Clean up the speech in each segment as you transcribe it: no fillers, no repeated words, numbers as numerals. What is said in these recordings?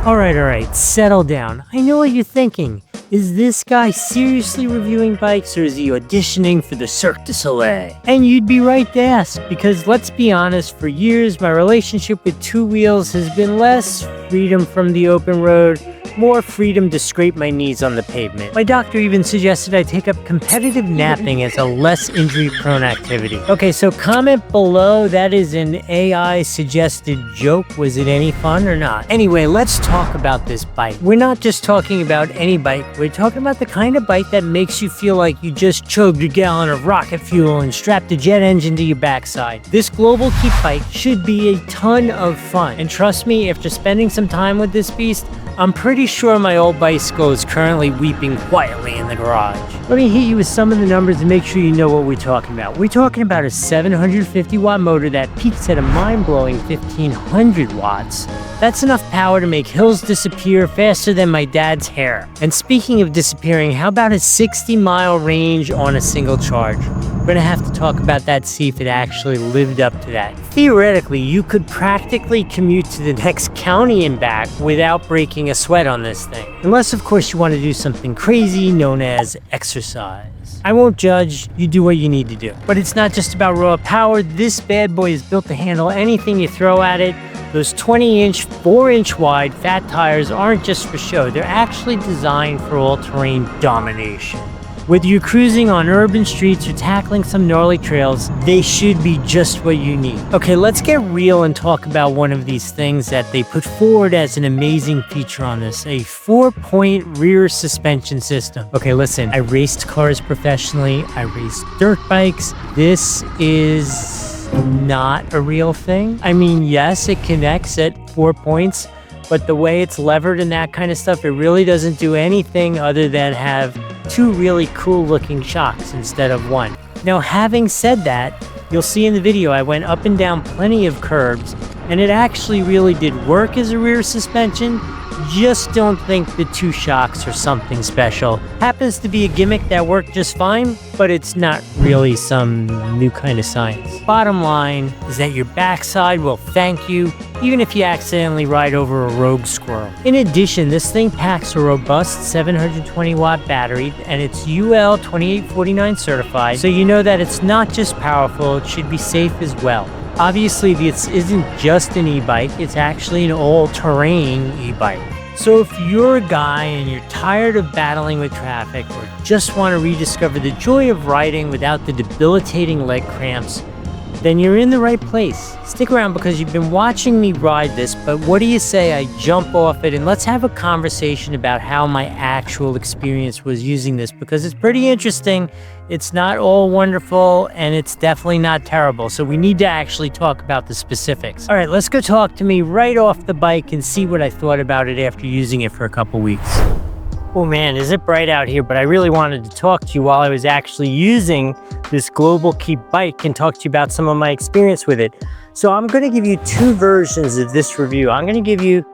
All right, settle down. I know what you're thinking. Is this guy seriously reviewing bikes, or is he auditioning for the Cirque du Soleil? And you'd be right to ask, because let's be honest, for years my relationship with two wheels has been less freedom from the open road, more freedom to scrape my knees on the pavement. My doctor even suggested I take up competitive napping as a less injury-prone activity. Okay, so comment below, that is an AI-suggested joke. Was it any fun or not? Anyway, let's talk about this bike. We're not just talking about any bike, we're talking about the kind of bike that makes you feel like you just chugged a gallon of rocket fuel and strapped a jet engine to your backside. This GLOBALKEEP bike should be a ton of fun. And trust me, after spending some time with this beast, I'm pretty sure my old bicycle is currently weeping quietly in the garage. Let me hit you with some of the numbers to make sure you know what we're talking about. We're talking about a 750 watt motor that peaks at a mind-blowing 1500 watts. That's enough power to make hills disappear faster than my dad's hair. And speaking of disappearing, how about a 60-mile range on a single charge? We're gonna have to talk about that, see if it actually lived up to that. Theoretically, you could practically commute to the next county and back without breaking a sweat on this thing. Unless, of course, you want to do something crazy known as exercise. I won't judge, you do what you need to do. But it's not just about raw power. This bad boy is built to handle anything you throw at it. Those 20-inch, 4-inch wide fat tires aren't just for show. They're actually designed for all-terrain domination. Whether you're cruising on urban streets or tackling some gnarly trails, they should be just what you need. Okay, let's get real and talk about one of these things that they put forward as an amazing feature on this, a 4-point rear suspension system. Okay, listen, I raced cars professionally, I raced dirt bikes. This is not a real thing. I mean, yes, it connects at 4 points, but the way it's levered and that kind of stuff, it really doesn't do anything other than have two really cool looking shocks instead of one. Now, having said that, you'll see in the video I went up and down plenty of curbs, and it actually really did work as a rear suspension. Just don't think the two shocks are something special. Happens to be a gimmick that worked just fine, but it's not really some new kind of science. Bottom line is that your backside will thank you, even if you accidentally ride over a rogue squirrel. In addition, this thing packs a robust 720 watt battery, and it's UL2849 certified, so you know that it's not just powerful, it should be safe as well. Obviously, this isn't just an e-bike, it's actually an all-terrain e-bike. So if you're a guy and you're tired of battling with traffic, or just want to rediscover the joy of riding without the debilitating leg cramps, then you're in the right place. Stick around because you've been watching me ride this, but what do you say I jump off it and let's have a conversation about how my actual experience was using this, because it's pretty interesting. It's not all wonderful and it's definitely not terrible, so we need to actually talk about the specifics. All right, let's go talk to me right off the bike and see what I thought about it after using it for a couple weeks. Oh man, is it bright out here, but I really wanted to talk to you while I was actually using this GLOBALKEEP bike and talk to you about some of my experience with it. So I'm going to give you two versions of this review. I'm going to give you,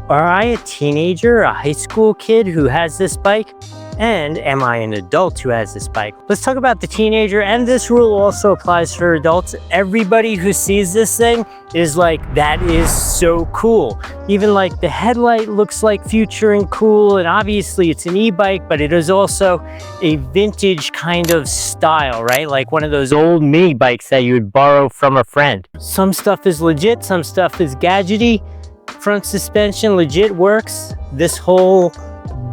are I a teenager, a high school kid who has this bike? And am I an adult who has this bike? Let's talk about the teenager, and this rule also applies for adults. Everybody who sees this thing is like, that is so cool. Even like the headlight looks like future and cool, and obviously it's an e-bike, but it is also a vintage kind of style, right? Like one of those old mini bikes that you would borrow from a friend. Some stuff is legit, some stuff is gadgety. Front suspension legit works. This whole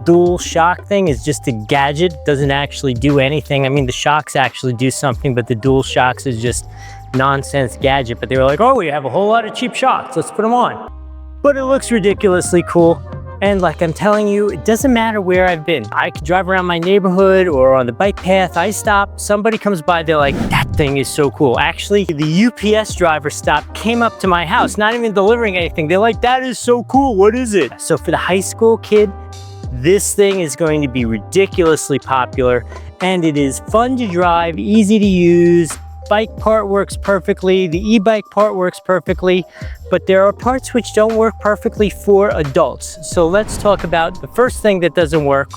dual shock thing is just a gadget, doesn't actually do anything. I mean, the shocks actually do something, but the dual shocks is just nonsense gadget. But they were like, oh, we have a whole lot of cheap shocks, let's put them on. But it looks ridiculously cool. And like I'm telling you, it doesn't matter where I've been. I could drive around my neighborhood or on the bike path. I stop, somebody comes by, they're like, that thing is so cool. Actually, the UPS driver stopped, came up to my house, not even delivering anything. They're like, that is so cool, what is it? So for the high school kid, this thing is going to be ridiculously popular, and it is fun to drive, easy to use. Bike part works perfectly, the e-bike part works perfectly, but there are parts which don't work perfectly for adults. So let's talk about the first thing that doesn't work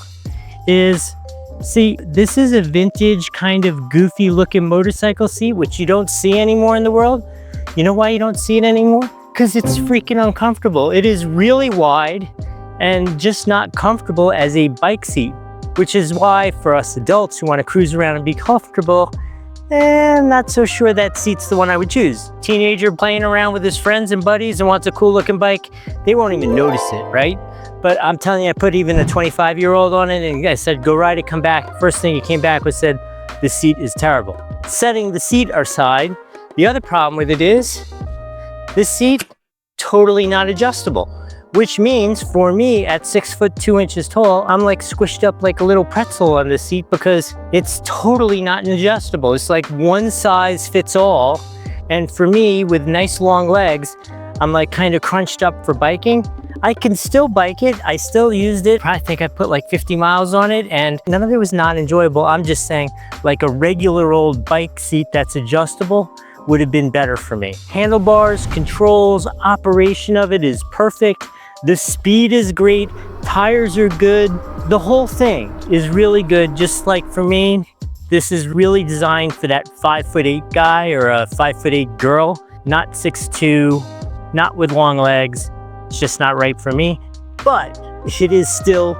is, see, this is a vintage kind of goofy looking motorcycle seat, which you don't see anymore in the world. You know why you don't see it anymore? because it's freaking uncomfortable. It is really wide and just not comfortable as a bike seat, which is why for us adults who want to cruise around and be comfortable, I'm not so sure that seat's the one I would choose. Teenager playing around with his friends and buddies and wants a cool looking bike, they won't even notice it, right? But I'm telling you, I put even a 25-year-old on it and I said, go ride it, come back. First thing he came back was said, the seat is terrible. Setting the seat aside, the other problem with it is, this seat, totally not adjustable. Which means for me at 6'2" tall, I'm like squished up like a little pretzel on this seat because it's totally not adjustable. It's like one size fits all. And for me with nice long legs, I'm like kind of crunched up for biking. I can still bike it. I still used it. I think I put like 50 miles on it and none of it was not enjoyable. I'm just saying like a regular old bike seat that's adjustable would have been better for me. Handlebars, controls, operation of it is perfect. The speed is great, tires are good. The whole thing is really good. Just like for me, this is really designed for that 5'8" guy or a 5'8" girl, not 6'2", not with long legs. It's just not right for me, but it is still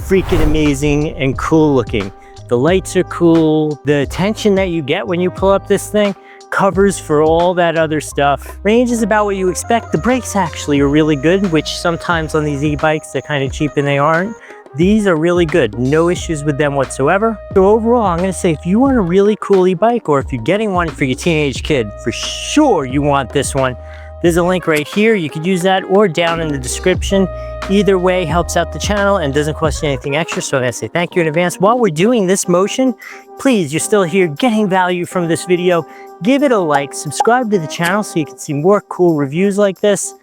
freaking amazing and cool looking. The lights are cool. The attention that you get when you pull up this thing covers for all that other stuff. Range is about what you expect. The brakes actually are really good, which sometimes on these e-bikes, they're kind of cheap and they aren't. These are really good. No issues with them whatsoever. So overall, I'm gonna say if you want a really cool e-bike or if you're getting one for your teenage kid, for sure you want this one. There's a link right here. You could use that or down in the description. Either way helps out the channel and doesn't cost you anything extra. So I'm gonna say thank you in advance. While we're doing this motion, please, you're still here getting value from this video. Give it a like, subscribe to the channel so you can see more cool reviews like this.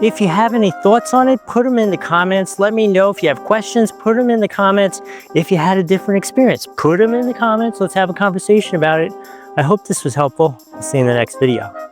If you have any thoughts on it, put them in the comments. Let me know. If you have questions, put them in the comments. If you had a different experience, put them in the comments. Let's have a conversation about it. I hope this was helpful. I'll see you in the next video.